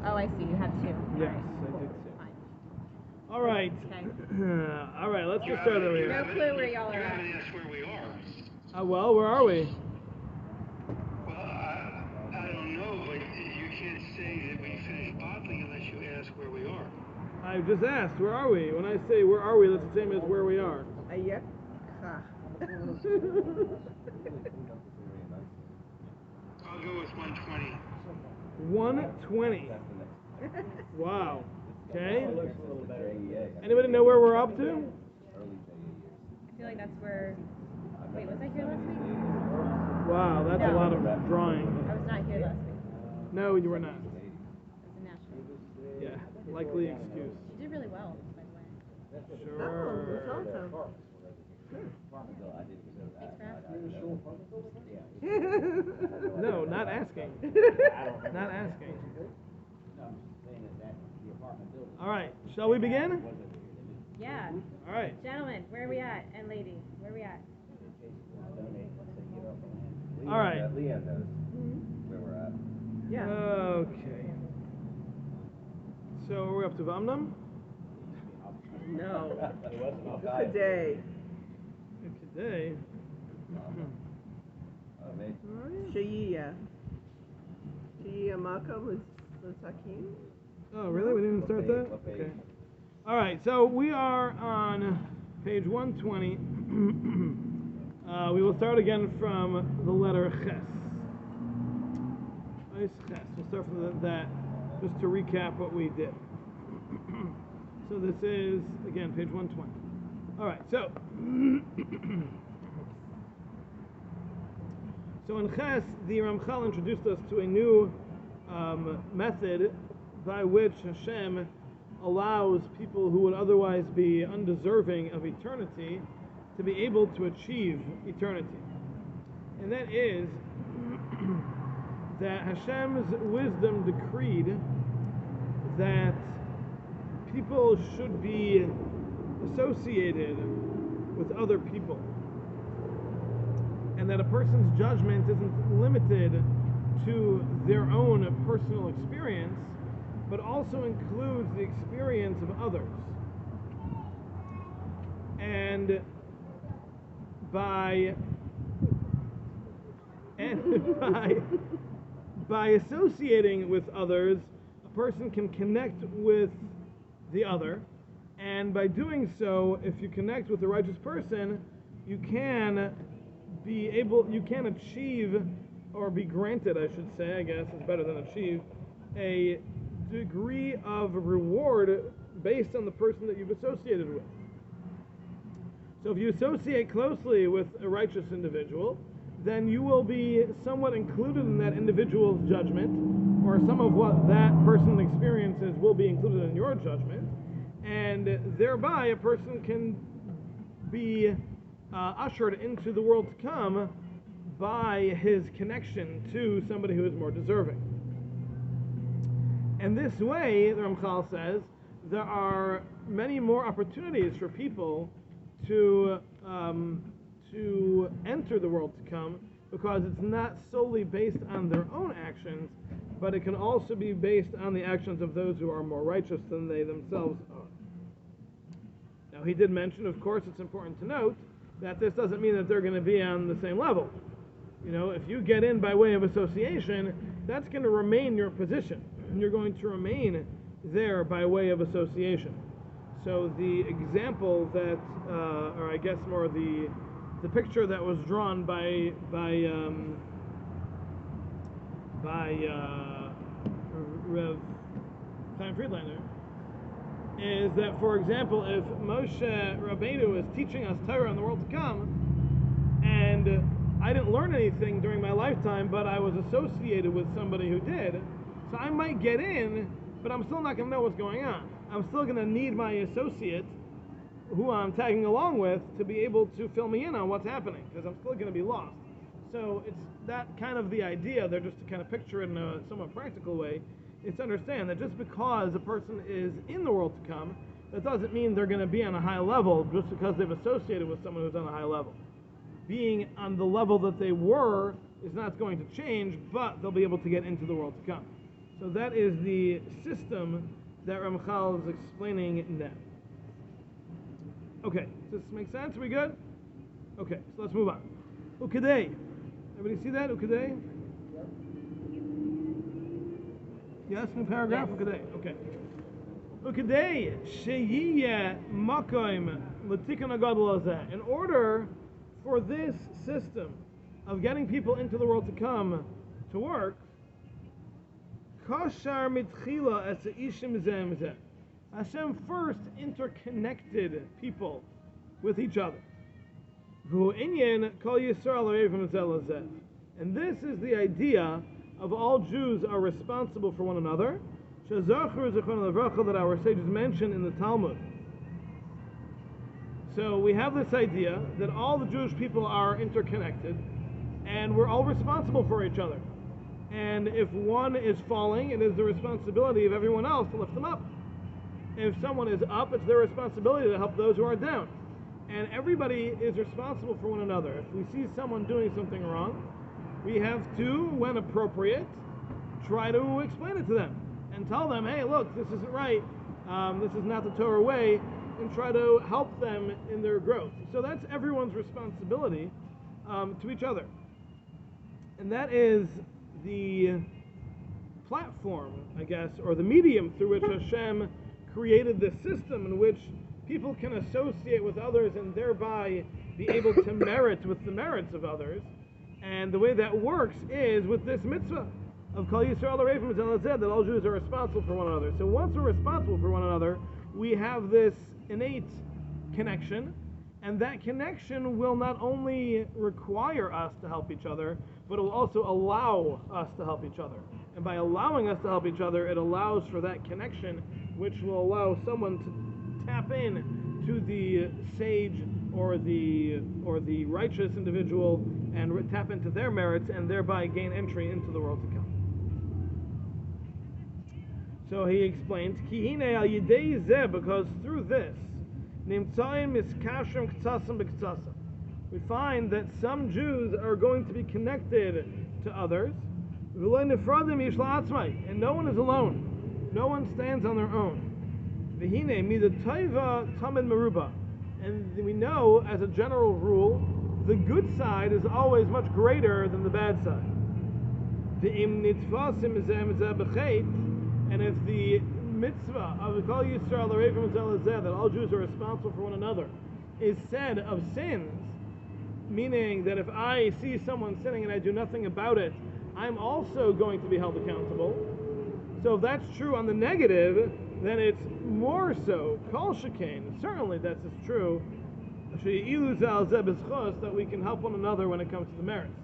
Oh, I see. You have two. Yes, All right. I did Cool. too. Fine. All right. Okay. All right, let's get started over No here. clue where y'all are You at. haven't asked where we are. Well, where are we? Well, I don't know, but you can't say that we finished bottling unless you ask where we are. I just asked, where are we? When I say where are we, that's the same as where we are. Yep. I'll go with 120. 120. Wow. Okay. Anybody know where we're up to? I feel like that's where. Wait, was I here last week? Wow, that's a No. lot of drawing. I was not here last week. No, you were not. It's a national. Yeah, likely excuse. You did really well, by the way. Sure. That's awesome. Thanks for asking. No, not asking. Not asking. All right, shall we begin? Yeah. All right. Gentlemen, where are we at? And ladies, where are we at? All right. Leanne knows where we're at. Yeah. Okay. So are we up to Vamnam? No. Today. Today. Shaya. Shaya Makam was Hakim. Oh, really? We didn't start that? Okay. All right, so we are on page 120. We will start again from the letter Ches. Ches. We'll start from that just to recap what we did. So this is, again, page 120. All right, so in Ches, the Ramchal introduced us to a new method by which Hashem allows people who would otherwise be undeserving of eternity to be able to achieve eternity. And that is that Hashem's wisdom decreed that people should be associated with other people, and that a person's judgment isn't limited to their own personal experience, but also includes the experience of others. And by associating with others, a person can connect with the other, and by doing so, if you connect with a righteous person, you can achieve, or be granted, I should say, I guess it's better than achieve, a degree of reward based on the person that you've associated with. So if you associate closely with a righteous individual, then you will be somewhat included in that individual's judgment, or some of what that person experiences will be included in your judgment, and thereby a person can be ushered into the world to come by his connection to somebody who is more deserving. And this way, the Ramchal says, there are many more opportunities for people to enter the world to come, because it's not solely based on their own actions, but it can also be based on the actions of those who are more righteous than they themselves are. Now, he did mention, of course, it's important to note that this doesn't mean that they're going to be on the same level. You know, if you get in by way of association, that's going to remain your position, and you're going to remain there by way of association. So the example that, or I guess more the picture that was drawn by Rev. Chaim Friedlander, is that, for example, if Moshe Rabbeinu is teaching us Torah in the world to come, and I didn't learn anything during my lifetime, but I was associated with somebody who did, so I might get in, but I'm still not going to know what's going on. I'm still going to need my associate, who I'm tagging along with, to be able to fill me in on what's happening, because I'm still going to be lost. So it's that kind of the idea there, just to kind of picture it in a somewhat practical way. It's to understand that just because a person is in the world to come, that doesn't mean they're going to be on a high level just because they've associated with someone who's on a high level. Being on the level that they were is not going to change, but they'll be able to get into the world to come. So that is the system that Ramchal is explaining now. Okay, does this make sense? Are we good? Okay, so let's move on. Ukadei. Everybody see that? Ukadei? Yes, new paragraph? Ukadei. Okay. Ukadei sheyiya makoim l'tikun hagadol hazeh. In order for this system of getting people into the world to come to work, kashar mitchila es ishim zeh mzeh. Hashem first interconnected people with each other. And this is the idea of all Jews are responsible for one another, that our sages mention in the Talmud. So we have this idea that all the Jewish people are interconnected, and we're all responsible for each other. And if one is falling, it is the responsibility of everyone else to lift them up. If someone is up, it's their responsibility to help those who are down. And everybody is responsible for one another. If we see someone doing something wrong, we have to, when appropriate, try to explain it to them and tell them, hey, look, this isn't right, this is not the Torah way, and try to help them in their growth. So that's everyone's responsibility to each other. And that is the platform, I guess, or the medium through which Hashem created this system in which people can associate with others and thereby be able to merit with the merits of others. And the way that works is with this mitzvah of Kol Yisrael Arevim Zeh, that all Jews are responsible for one another. So once we're responsible for one another, we have this innate connection, and that connection will not only require us to help each other, but it will also allow us to help each other. And by allowing us to help each other, it allows for that connection, which will allow someone to tap in to the sage or the righteous individual and tap into their merits and thereby gain entry into the world to come. So he explains, because through this, we find that some Jews are going to be connected to others, and no one is alone. No one stands on their own. And we know, as a general rule, the good side is always much greater than the bad side. And if the mitzvah of Kol Yisrael that all Jews are responsible for one another is said of sins, meaning that if I see someone sinning and I do nothing about it, I'm also going to be held accountable. So if that's true on the negative, then it's more so, Kol Shekain, certainly that's true, that we can help one another when it comes to the merits.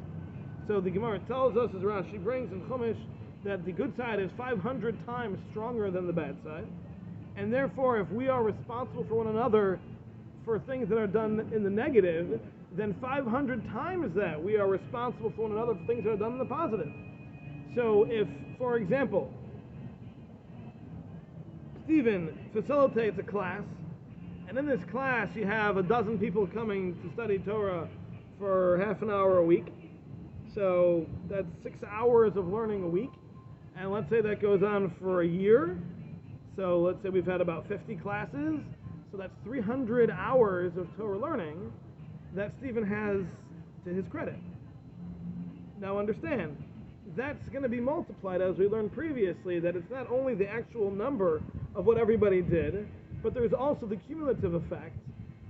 So the Gemara tells us, as Rashi brings in Chumash, that the good side is 500 times stronger than the bad side. And therefore, if we are responsible for one another for things that are done in the negative, then 500 times that we are responsible for one another for things that are done in the positive. So if, for example, Stephen facilitates a class, and in this class you have a dozen people coming to study Torah for half an hour a week, so that's 6 hours of learning a week, and let's say that goes on for a year, so let's say we've had about 50 classes, so that's 300 hours of Torah learning that Stephen has to his credit. Now understand, that's going to be multiplied, as we learned previously, that it's not only the actual number of what everybody did, but there's also the cumulative effect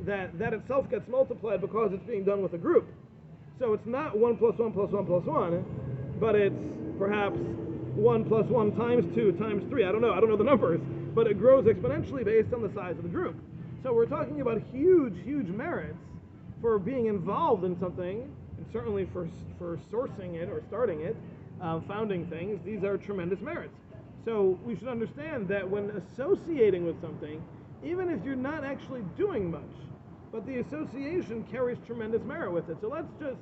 that itself gets multiplied because it's being done with a group. So it's not 1 plus 1 plus 1 plus 1, but it's perhaps 1 plus 1 times 2 times 3. I don't know the numbers, but it grows exponentially based on the size of the group. So we're talking about huge, huge merits for being involved in something, and certainly for sourcing it or starting it, founding things. These are tremendous merits. So we should understand that when associating with something, even if you're not actually doing much, but the association carries tremendous merit with it. So let's just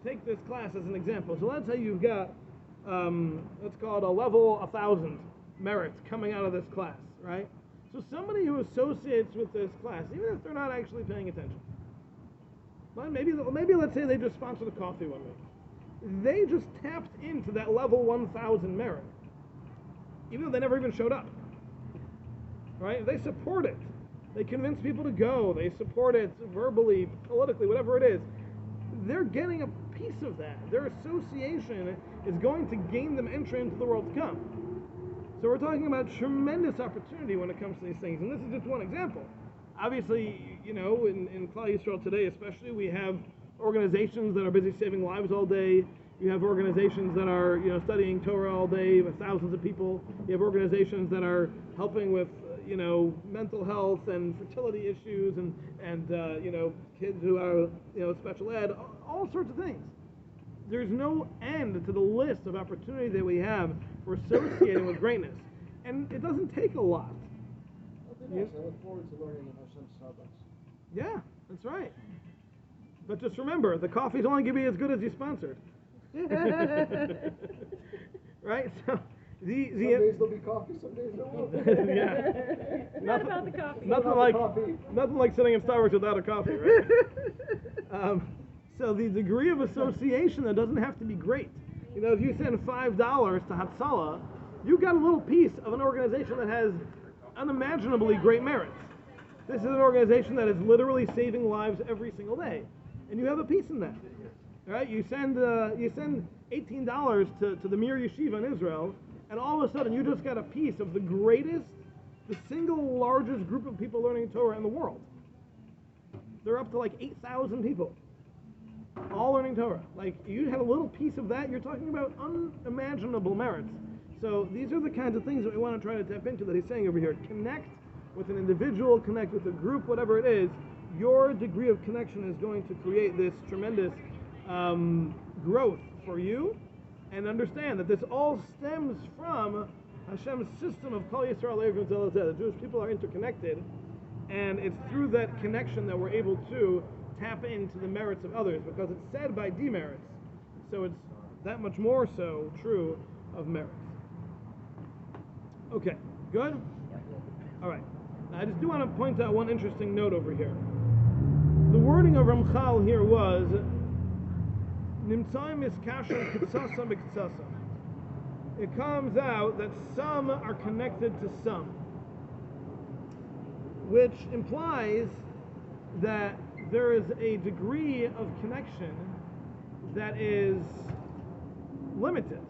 take this class as an example. So let's say you've got, let's call it a level 1,000 merits coming out of this class, right? So somebody who associates with this class, even if they're not actually paying attention, well, maybe let's say they just sponsored a coffee one week. They just tapped into that level 1,000 merit. even though they never even showed up. Right? They support it. They convince people to go. They support it verbally, politically, whatever it is. They're getting a piece of that. Their association is going to gain them entry into the world to come. So we're talking about tremendous opportunity when it comes to these things. And this is just one example. Obviously, in Klal Yisrael today especially, we have organizations that are busy saving lives all day. You have organizations that are, studying Torah all day with thousands of people. You have organizations that are helping with, mental health and fertility issues and kids who are, special ed, all sorts of things. There's no end to the list of opportunity that we have for associating with greatness. And it doesn't take a lot. Nice. I look forward to learning in Hashem's Starbucks. Yeah, that's right. But just remember, the coffee's only going to be as good as you sponsored. Right? So Some days there'll be coffee, some days there won't. Yeah. Not about the coffee. Nothing like sitting in Starbucks without a coffee, right? So the degree of association that doesn't have to be great. If you send $5 to Hatzalah, you got a little piece of an organization that has unimaginably great merits. This is an organization that is literally saving lives every single day, and you have a piece in that. Right? You send $18 to the Mir Yeshiva in Israel, and all of a sudden you just got a piece of the single largest group of people learning Torah in the world. They're up to like 8,000 people, all learning Torah. Like, you have a little piece of that, you're talking about unimaginable merits. So these are the kinds of things that we want to try to tap into that he's saying over here. Connect with an individual, connect with a group, whatever it is. Your degree of connection is going to create this tremendous growth for you, and understand that this all stems from Hashem's system of Kol Yisrael Le'Evrim Zelazeh. The Jewish people are interconnected, and it's through that connection that we're able to tap into the merits of others, because it's said by demerits, so it's that much more so true of merits. Okay, good? All right. Now, I just do want to point out one interesting note over here. The wording of Ramchal here was Nimtzaim iskashon kitsasa b'kitsasa. It comes out that some are connected to some, which implies that there is a degree of connection that is limited.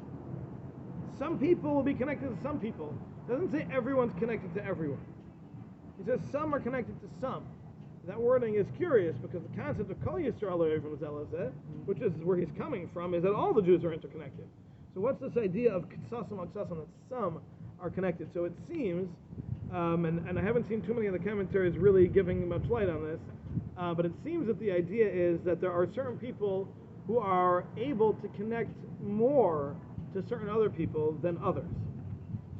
Some people will be connected to some people. It doesn't say everyone's connected to everyone. It says some are connected to some. That wording is curious because the concept of Kol Yisrael Le'Evrim Zelazeh, which is where he's coming from, is that all the Jews are interconnected. So what's this idea of Kitsasam Aksasam, that some are connected? So it seems, and I haven't seen too many of the commentaries really giving much light on this, but it seems that the idea is that there are certain people who are able to connect more to certain other people than others.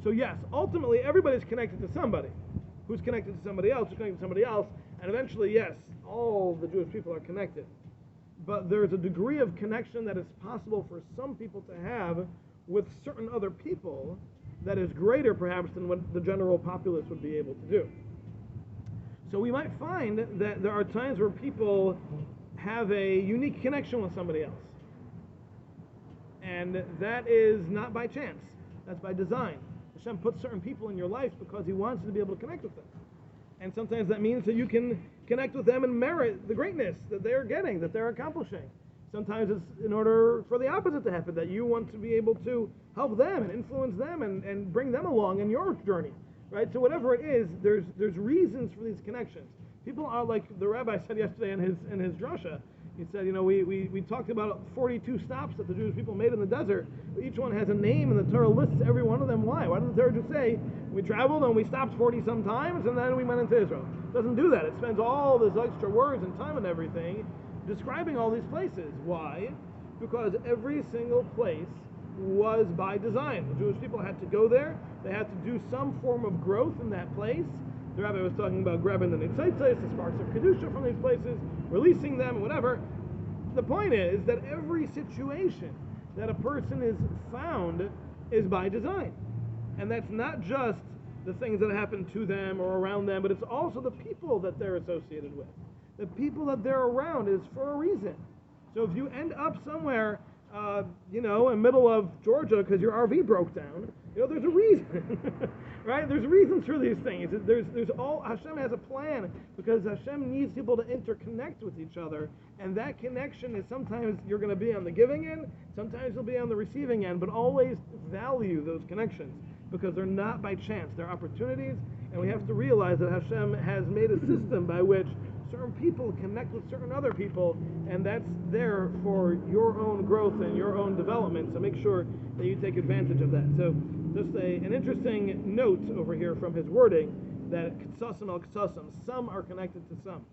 So yes, ultimately everybody's connected to somebody. Who's connected to somebody else, who's connected to somebody else, and eventually, yes, all the Jewish people are connected. But there's a degree of connection that is possible for some people to have with certain other people that is greater perhaps than what the general populace would be able to do. So we might find that there are times where people have a unique connection with somebody else. And that is not by chance, that's by design. Hashem puts certain people in your life because he wants you to be able to connect with them. And sometimes that means that you can connect with them and merit the greatness that they're getting, that they're accomplishing. Sometimes it's in order for the opposite to happen, that you want to be able to help them and influence them and bring them along in your journey, right? So whatever it is, there's reasons for these connections. People are like the rabbi said yesterday in his drasha. He said, we talked about 42 stops that the Jewish people made in the desert. Each one has a name, and the Torah lists every one of them. Why? Why doesn't the Torah just say, we traveled and we stopped 40 some times, and then we went into Israel? It doesn't do that. It spends all this extra words and time and everything describing all these places. Why? Because every single place was by design. The Jewish people had to go there. They had to do some form of growth in that place. The rabbi was talking about grabbing the nitzaitzes, the sparks of kedusha from these places, releasing them, whatever. The point is that every situation that a person is found is by design. And that's not just the things that happen to them or around them, but it's also the people that they're associated with. The people that they're around is for a reason. So if you end up somewhere in the middle of Georgia because your RV broke down. There's a reason, right? There's reasons for these things. Hashem has a plan because Hashem needs people to interconnect with each other, and that connection is sometimes you're going to be on the giving end, sometimes you'll be on the receiving end, but always value those connections because they're not by chance, they're opportunities, and we have to realize that Hashem has made a system by which certain people connect with certain other people, and that's there for your own growth and your own development, so make sure that you take advantage of that. So just an interesting note over here from his wording that k'tsasim al k'tsasim, some are connected to some.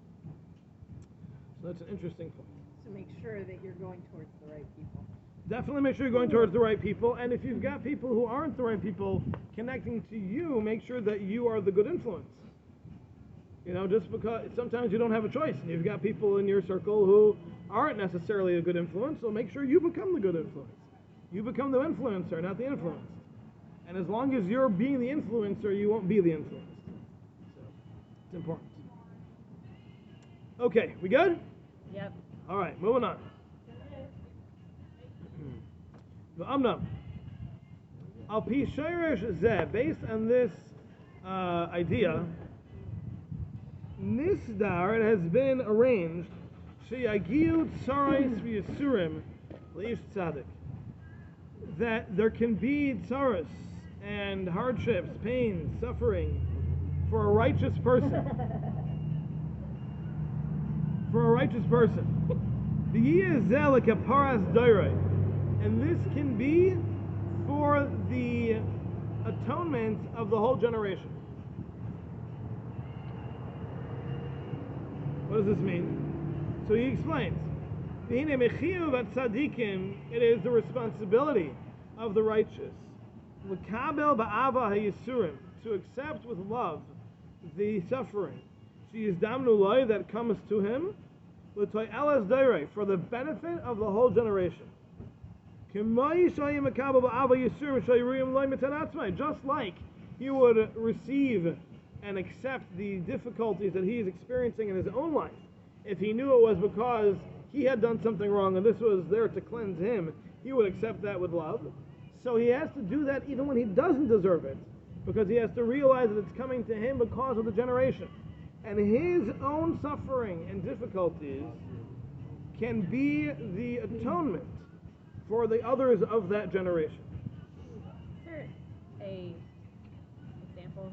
So that's an interesting point. So make sure that you're going towards the right people. Definitely make sure you're going towards the right people, and if you've got people who aren't the right people connecting to you, make sure that you are the good influence. Just because sometimes you don't have a choice, and you've got people in your circle who aren't necessarily a good influence, so make sure you become the good influence. You become the influencer, not the influenced. And as long as you're being the influencer, you won't be the influenced. So, it's important. Okay, we good? Yep. All right, moving on. V'amnam. Al pi shayresh zeh, based on this idea, Nisdar, it has been arranged, sheyagiu tsarais v'yisurim leish tzadik, that there can be tsaras and hardships, pain, suffering for a righteous person. For a righteous person. V'yiyeh like a paras doirei, and this can be for the atonement of the whole generation. What does this mean? So he explains, it is the responsibility of the righteous to accept with love the suffering that comes to him for the benefit of the whole generation. Just like he would receive and accept the difficulties that he is experiencing in his own life, if he knew it was because he had done something wrong and this was there to cleanse him, he would accept that with love. So he has to do that even when he doesn't deserve it, because he has to realize that it's coming to him because of the generation. And his own suffering and difficulties can be the atonement for the others of that generation. Is there a example?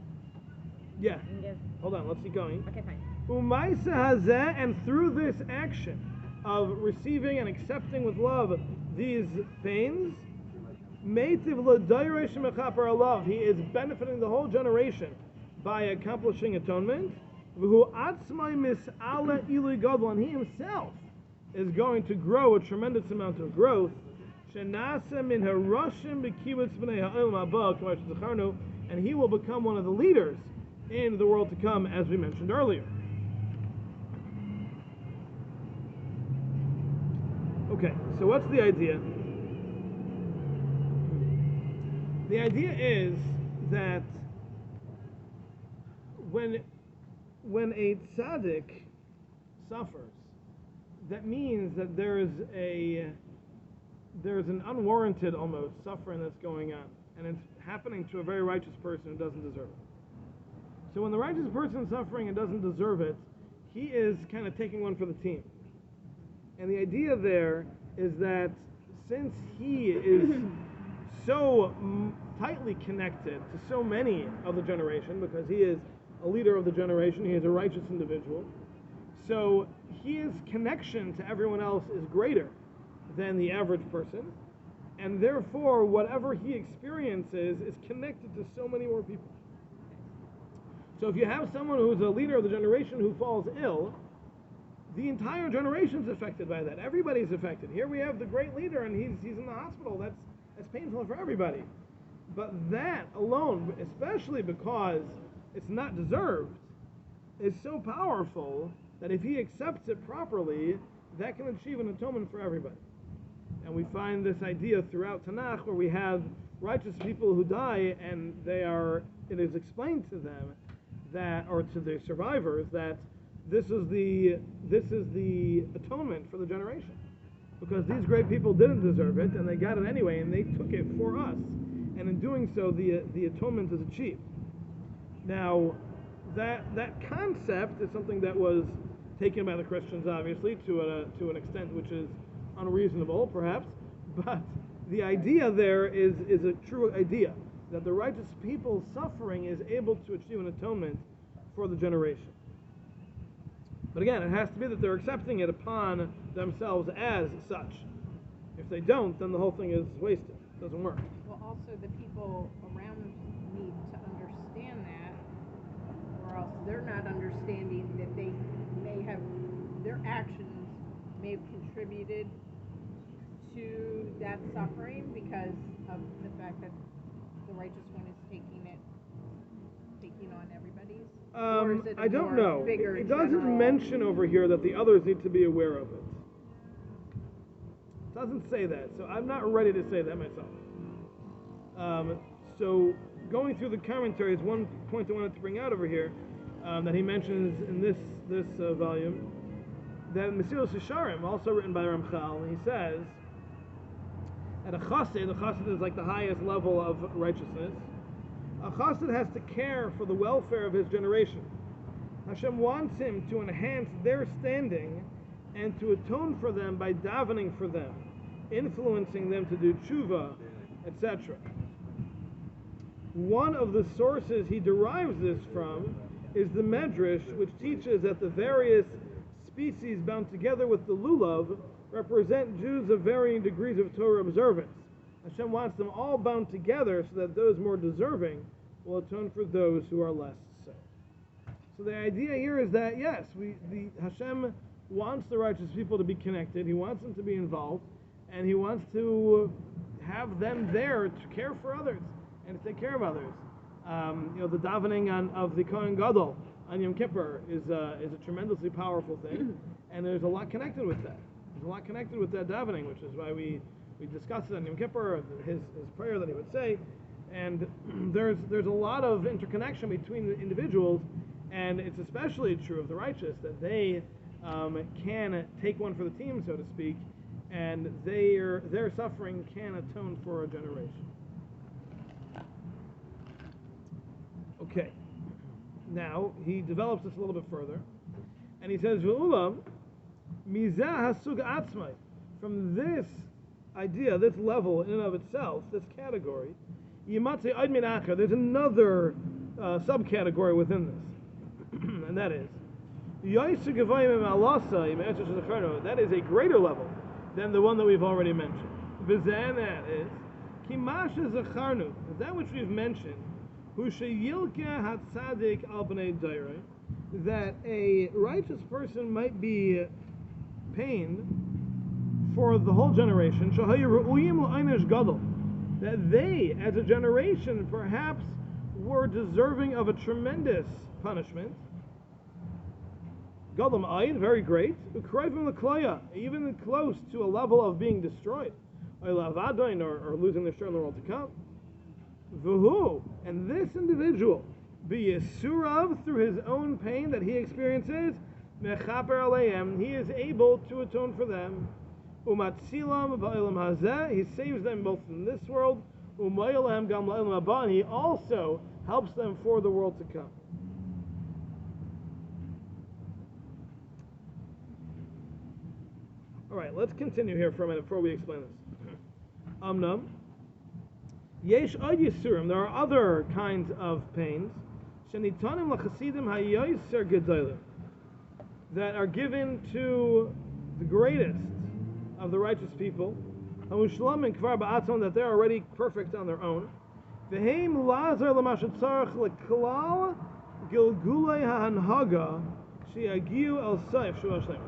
Yeah. You can give? Hold on, let's keep going. Okay, fine. Umaisa hazeh, and through this action of receiving and accepting with love these pains, meitiv l'dayresh mechaper alav, he is benefiting the whole generation by accomplishing atonement. V'hu atzmai mis'ala ili gadol, and he himself is going to grow a tremendous amount of growth. Shenasa min harashim b'kibbutz b'nei ha'olam haba, k'ma shezacharnu, and he will become one of the leaders in the world to come, as we mentioned earlier. Okay, so what's the idea? The idea is that when a tzaddik suffers, that means that there's an unwarranted almost suffering that's going on, and it's happening to a very righteous person who doesn't deserve it. So when the righteous person is suffering and doesn't deserve it, he is kind of taking one for the team. And the idea there is that since he is so tightly connected to so many of the generation, because he is a leader of the generation, he is a righteous individual, so his connection to everyone else is greater than the average person, and therefore whatever he experiences is connected to so many more people. So if you have someone who's a leader of the generation who falls ill, the entire generation's affected by that. Everybody's affected. Here we have the great leader, and he's in the hospital. That's painful for everybody. But that alone, especially because it's not deserved, is so powerful that if he accepts it properly, that can achieve an atonement for everybody. And we find this idea throughout Tanakh, where we have righteous people who die, and it is explained to them that, or to the survivors, that this is the atonement for the generation. because these great people didn't deserve it, and they got it anyway, and they took it for us. And in doing so, the atonement is achieved. Now, that concept is something that was taken by the Christians, obviously, to an extent which is unreasonable, perhaps, but the idea there is a true idea, that the righteous people's suffering is able to achieve an atonement for the generation. But again, it has to be that they're accepting it upon themselves as such. If they don't, then the whole thing is wasted. It doesn't work. Well, also the people around need to understand that, or else they're not understanding that they may have, their actions may have contributed to that suffering because of the fact that the righteous one is taking on everybody's? Or is it I don't know. It doesn't mention over here that the others need to be aware of it. It doesn't say that, so I'm not ready to say that myself. So going through the commentaries, one point I wanted to bring out over here that he mentions in this volume, that Mesilas Yesharim, also written by Ramchal, and he says, at a chassid, the chassid is like the highest level of righteousness. A chassid has to care for the welfare of his generation. Hashem wants him to enhance their standing and to atone for them by davening for them, influencing them to do tshuva, etc. One of the sources he derives this from is the Medrash, which teaches that the various species bound together with the lulav represent Jews of varying degrees of Torah observance. Hashem wants them all bound together so that those more deserving will atone for those who are less so. So the idea here is that, yes, Hashem wants the righteous people to be connected, He wants them to be involved, and He wants to have them there to care for others and to take care of others. The davening of the Kohen Gadol on Yom Kippur is a tremendously powerful thing, and there's a lot connected with that. There's a lot connected with that davening, which is why we discussed it on Yom Kippur, his prayer that he would say, and there's a lot of interconnection between the individuals, and it's especially true of the righteous that they can take one for the team, so to speak, and their suffering can atone for a generation. Okay, now he develops this a little bit further, and he says, "V'ulam mizah hasug atzmai." From this idea, this level in and of itself, this category, yimatzei oid min acher. There's another subcategory within this, and that is yoysu gevayim alasa im etzes zecharno. That is a greater level than the one that we've already mentioned. V'zeh, that is kimasha zacharnu. That which we've mentioned. That a righteous person might be pained for the whole generation, that they, as a generation, perhaps were deserving of a tremendous punishment. Very great. Even close to a level of being destroyed, or losing their share in the world to come. V'hu, and this individual, be yisurav, through his own pain that he experiences, mechaper aleim, he is able to atone for them. Umatzilam ba'olam hazeh, he saves them both in this world. Umayolem gam la'olam haba, and he also helps them for the world to come. All right, let's continue here for a minute before we explain this. Amnam. Yesh od yisurim. There are other kinds of pains shenitanim lachasidim hayoser gedolim, that are given to the greatest of the righteous people, hamushlamim kvar ba'atzon, that they're already perfect on their own. V'heim lazar l'mashatzarach leklal gilgulei ha'anhaga sheyagiu el saif shu'al shlemus,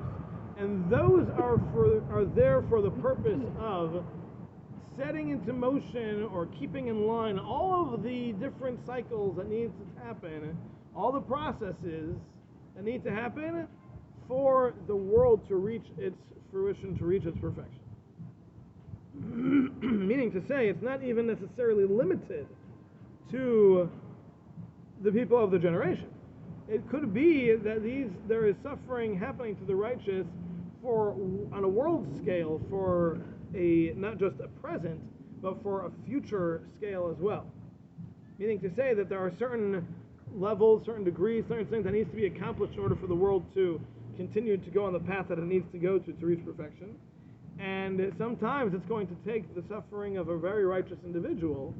and those are there for the purpose of setting into motion or keeping in line all of the different cycles that need to happen, all the processes that need to happen for the world to reach its fruition, to reach its perfection. Meaning to say, it's not even necessarily limited to the people of the generation. It could be that there is suffering happening to the righteous on a world scale, for a not just a present, but for a future scale as well. Meaning to say that there are certain levels, certain degrees, certain things that needs to be accomplished in order for the world to continue to go on the path that it needs to go to reach perfection. And sometimes it's going to take the suffering of a very righteous individual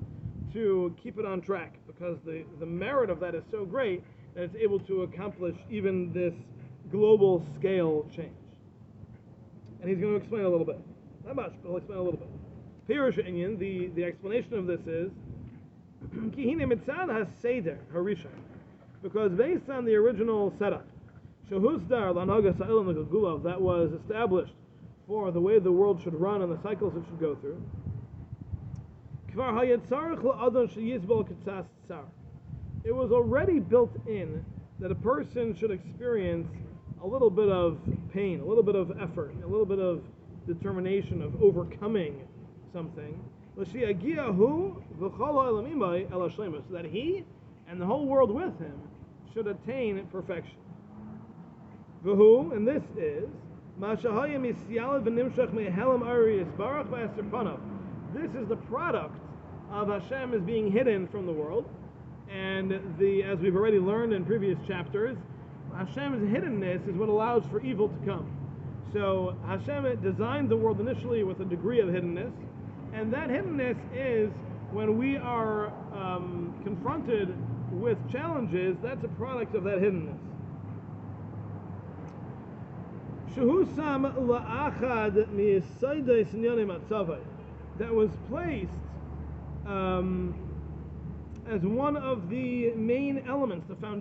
to keep it on track, because the merit of that is so great that it's able to accomplish even this global scale change. And he's going to explain a little bit. Not much, but he'll explain a little bit. Pirush Inyan, the explanation of this is Kihine mitzad ha-seder harishon, because based on the original setup, shehuzdar l'anagas ha'il l'gagulav, that was established for the way the world should run and the cycles it should go through, kvar hayetzarich la'adon sheyizbol katzas tsar. It was already built in that a person should experience a little bit of pain, a little bit of effort, a little bit of determination of overcoming something, so that he and the whole world with him should attain perfection. And this is this is the product of Hashem is being hidden from the world, and as we've already learned in previous chapters, Hashem's hiddenness is what allows for evil to come. So Hashem designed the world initially with a degree of hiddenness, and that hiddenness is when we are confronted with challenges, that's a product of that hiddenness. That was placed as one of the main elements, the foundation